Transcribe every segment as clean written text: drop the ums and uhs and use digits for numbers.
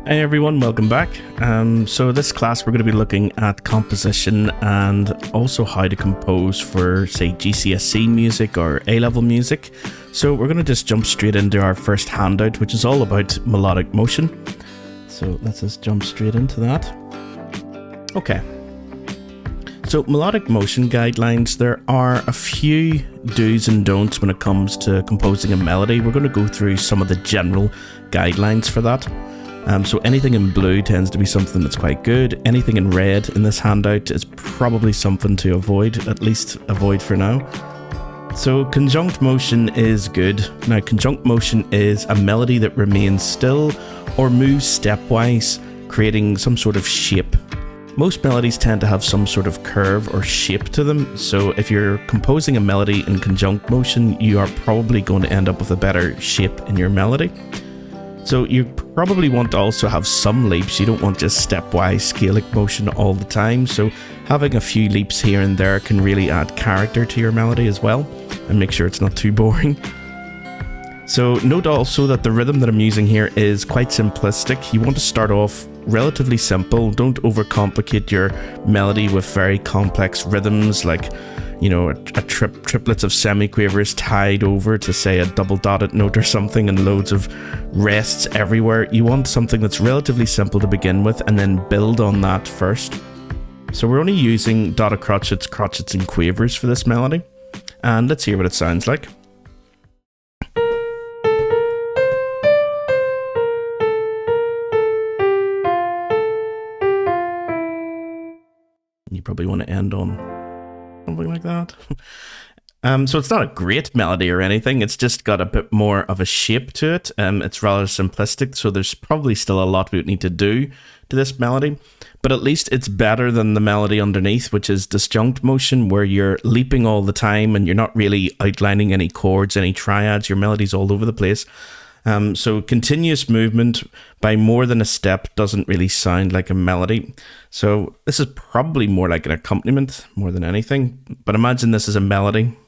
Hey everyone, welcome back. So this class we're going to be looking at composition and also how to compose for, say, GCSE music or A-level music. So we're going to just jump straight into our first handout, which is all about melodic motion. So let's just jump straight into that. Okay. So melodic motion guidelines, there are a few do's and don'ts when it comes to composing a melody. We're going to go through some of the general guidelines for that. So anything in blue tends to be something that's quite good. Anything in red in this handout is probably something to avoid, at least avoid for now. So conjunct motion is good. Now conjunct motion is a melody that remains still or moves stepwise, creating some sort of shape. Most melodies tend to have some sort of curve or shape to them, so if you're composing a melody in conjunct motion, you are probably going to end up with a better shape in your melody. So you probably want to also have some leaps. You don't want just stepwise scalic motion all the time. So having a few leaps here and there can really add character to your melody as well and make sure it's not too boring. So note also that the rhythm that I'm using here is quite simplistic. You want to start off relatively simple. Don't overcomplicate your melody with very complex rhythms like, you know, triplets of semiquavers tied over to, say, a double dotted note or something and loads of rests everywhere. You want something that's relatively simple to begin with and then build on that first. So we're only using dotted crotchets, and quavers for this melody. And let's hear what it sounds like. You probably want to end on something like that. So it's not a great melody or anything. It's just got a bit more of a shape to it. It's rather simplistic, so there's probably still a lot we would need to do to this melody. But at least it's better than the melody underneath, which is disjunct motion, where you're leaping all the time and you're not really outlining any chords, any triads. Your melody's all over the place. So continuous movement by more than a step doesn't really sound like a melody. So this is probably more like an accompaniment more than anything. But imagine this as a melody.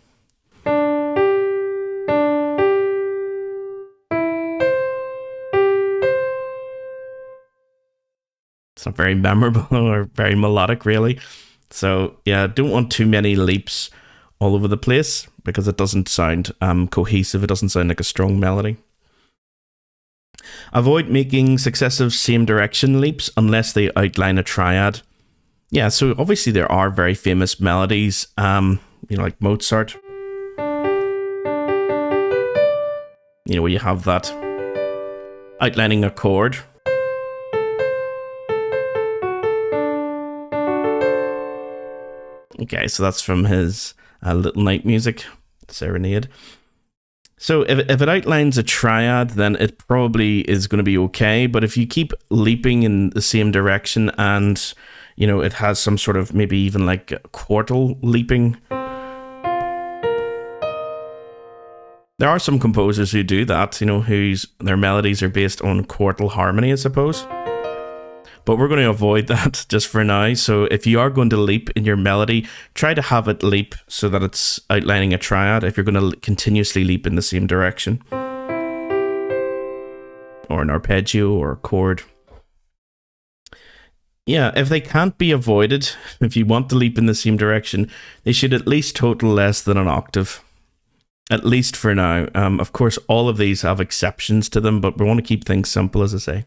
It's not very memorable or very melodic, really. So yeah, don't want too many leaps all over the place because it doesn't sound cohesive. It doesn't sound like a strong melody. Avoid making successive same direction leaps unless they outline a triad. Yeah, so obviously there are very famous melodies, like Mozart. Where you have that outlining a chord. Okay, so that's from his Little Night Music, Serenade. So if it outlines a triad, then it probably is going to be okay. But if you keep leaping in the same direction and, it has some sort of maybe even like quartal leaping. There are some composers who do that, whose their melodies are based on quartal harmony, I suppose. But we're going to avoid that just for now. So if you are going to leap in your melody, try to have it leap so that it's outlining a triad if you're going to continuously leap in the same direction. Or an arpeggio or a chord. Yeah, if they can't be avoided, if you want to leap in the same direction, they should at least total less than an octave. At least for now. Of course, all of these have exceptions to them, but we want to keep things simple, as I say.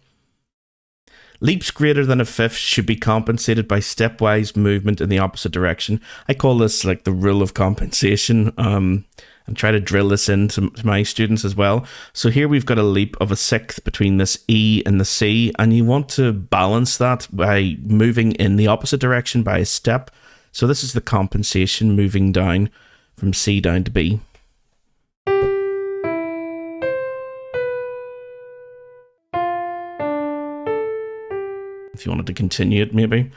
Leaps greater than a fifth should be compensated by stepwise movement in the opposite direction. I call this like the rule of compensation, and try to drill this into my students as well. So here we've got a leap of a sixth between this E and the C, and you want to balance that by moving in the opposite direction by a step. So this is the compensation, moving down from C down to B. If you wanted to continue it, maybe.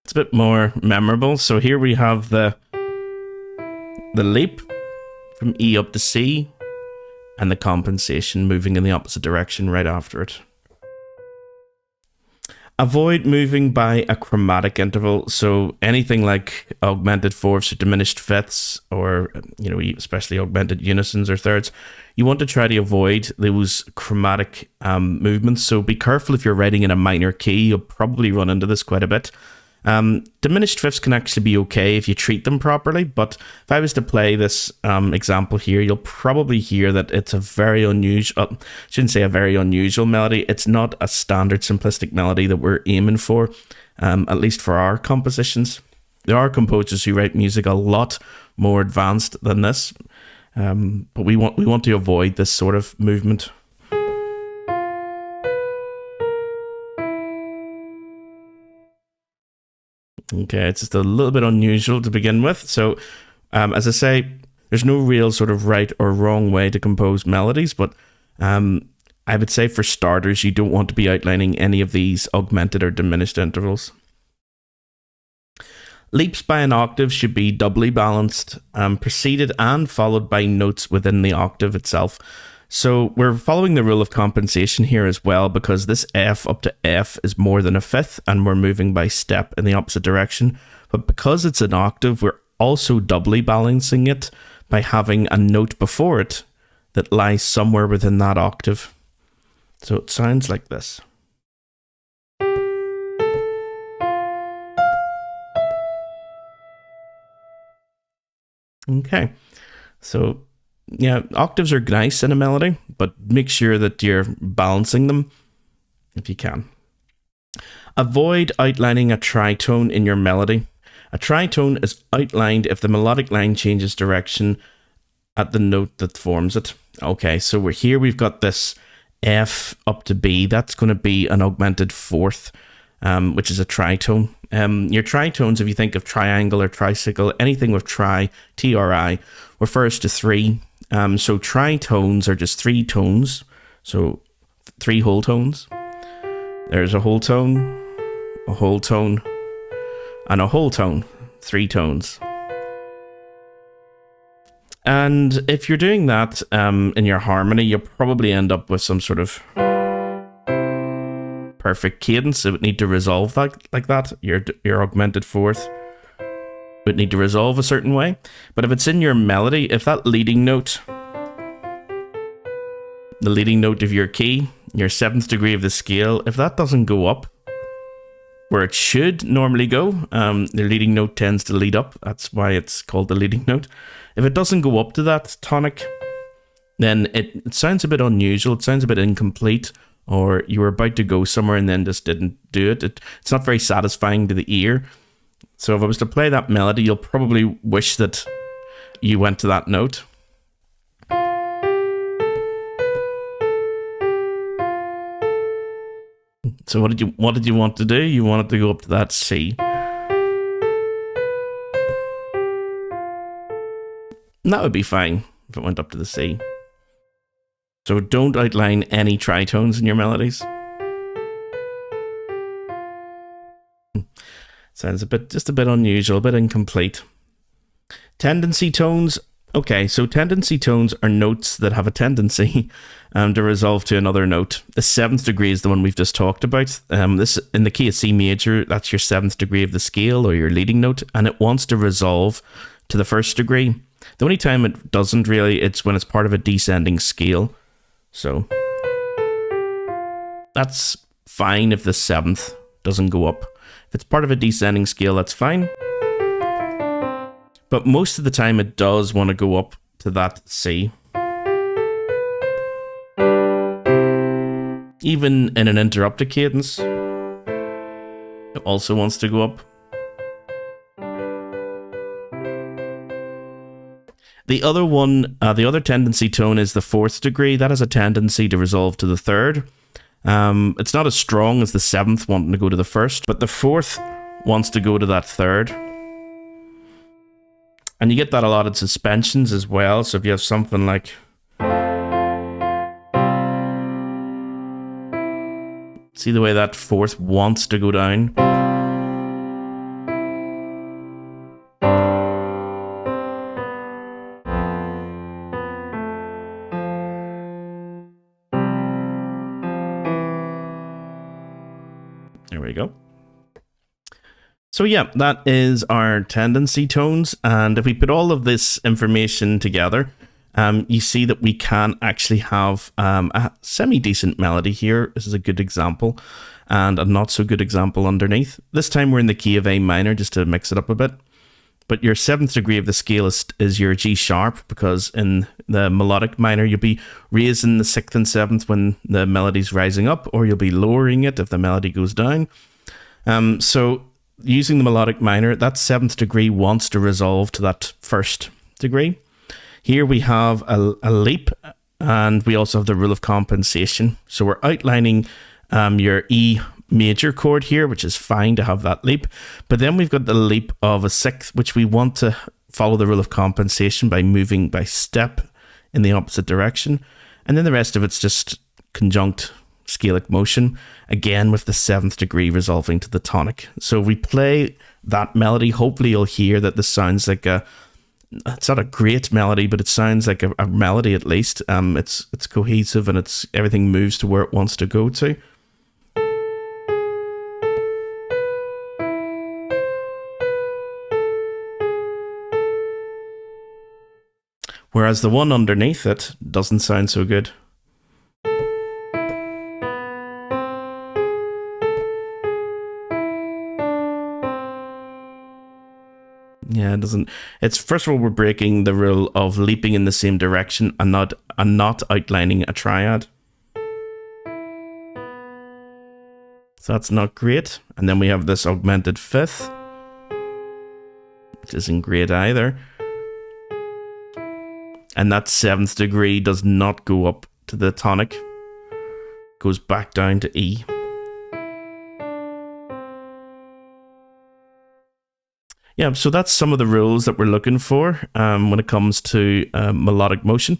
It's a bit more memorable. So here we have the leap from E up to C and the compensation moving in the opposite direction right after it. Avoid moving by a chromatic interval. So anything like augmented fourths or diminished fifths, or especially augmented unisons or thirds, you want to try to avoid those chromatic movements. So be careful if you're writing in a minor key. You'll probably run into this quite a bit. Diminished fifths can actually be okay if you treat them properly, but if I was to play this example here, you'll probably hear that it's a very unusual, shouldn't say a very unusual melody. It's not a standard simplistic melody that we're aiming for, at least for our compositions. There are composers who write music a lot more advanced than this, but we want to avoid this sort of movement. Okay, it's just a little bit unusual to begin with. So, as I say, there's no real sort of right or wrong way to compose melodies, but I would say for starters, you don't want to be outlining any of these augmented or diminished intervals. Leaps by an octave should be doubly balanced, preceded and followed by notes within the octave itself. So we're following the rule of compensation here as well, because this F up to F is more than a fifth and we're moving by step in the opposite direction. But because it's an octave, we're also doubly balancing it by having a note before it that lies somewhere within that octave. So it sounds like this. Okay, so yeah, octaves are nice in a melody, but make sure that you're balancing them if you can. Avoid outlining a tritone in your melody. A tritone is outlined if the melodic line changes direction at the note that forms it. Okay, so we've got this F up to B. That's going to be an augmented fourth, which is a tritone. Your tritones, if you think of triangle or tricycle, anything with tri, T-R-I, refers to three. So tritones are just three tones, so three whole tones. There's a whole tone, and a whole tone, three tones. And if you're doing that in your harmony, you'll probably end up with some sort of perfect cadence. It would need to resolve like that. Your augmented fourth would need to resolve a certain way. But if it's in your melody, if that leading note, the leading note of your key, your seventh degree of the scale, if that doesn't go up where it should normally go, the leading note tends to lead up. That's why it's called the leading note. If it doesn't go up to that tonic, then it sounds a bit unusual. It sounds a bit incomplete, or you were about to go somewhere and then just didn't do it. It's not very satisfying to the ear. So if I was to play that melody, you'll probably wish that you went to that note. So what did you want to do? You wanted to go up to that C. And that would be fine if it went up to the C. So don't outline any tritones in your melodies. Sounds just a bit unusual, a bit incomplete. Tendency tones. Okay, so tendency tones are notes that have a tendency to resolve to another note. The seventh degree is the one we've just talked about. This in the key of C major, that's your seventh degree of the scale, or your leading note, and it wants to resolve to the first degree. The only time it doesn't really, it's when it's part of a descending scale. So that's fine if the seventh doesn't go up. If it's part of a descending scale, that's fine. But most of the time it does want to go up to that C. Even in an interrupted cadence, it also wants to go up. The other one, the other tendency tone is the fourth degree. That has a tendency to resolve to the third. It's not as strong as the seventh wanting to go to the first, but the fourth wants to go to that third. And you get that a lot in suspensions as well. So if you have something like, see the way that fourth wants to go down? There we go. So yeah, that is our tendency tones. And if we put all of this information together, you see that we can actually have a semi-decent melody here. This is a good example, and a not so good example underneath. This time we're in the key of A minor just to mix it up a bit. But your 7th degree of the scale is your G sharp, because in the melodic minor, you'll be raising the 6th and 7th when the melody's rising up, or you'll be lowering it if the melody goes down. So using the melodic minor, that 7th degree wants to resolve to that 1st degree. Here we have a leap, and we also have the rule of compensation. So we're outlining your E major chord here, which is fine to have that leap, but then we've got the leap of a 6th, which we want to follow the rule of compensation by moving by step in the opposite direction, and then the rest of it's just conjunct scalic motion, again with the 7th degree resolving to the tonic. So we play that melody. Hopefully you'll hear that this sounds like it's not a great melody, but it sounds like a melody at least. It's cohesive, and everything moves to where it wants to go to. Whereas the one underneath it doesn't sound so good. Yeah, it doesn't. It's, first of all, we're breaking the rule of leaping in the same direction and not outlining a triad. So that's not great. And then we have this augmented 5th, which isn't great either. And that 7th degree does not go up to the tonic, goes back down to E. Yeah, so that's some of the rules that we're looking for when it comes to melodic motion.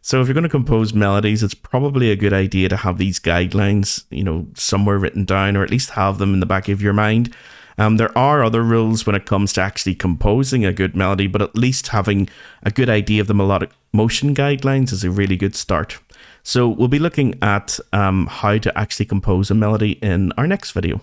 So if you're going to compose melodies, it's probably a good idea to have these guidelines, somewhere written down, or at least have them in the back of your mind. There are other rules when it comes to actually composing a good melody, but at least having a good idea of the melodic motion guidelines is a really good start. So we'll be looking at how to actually compose a melody in our next video.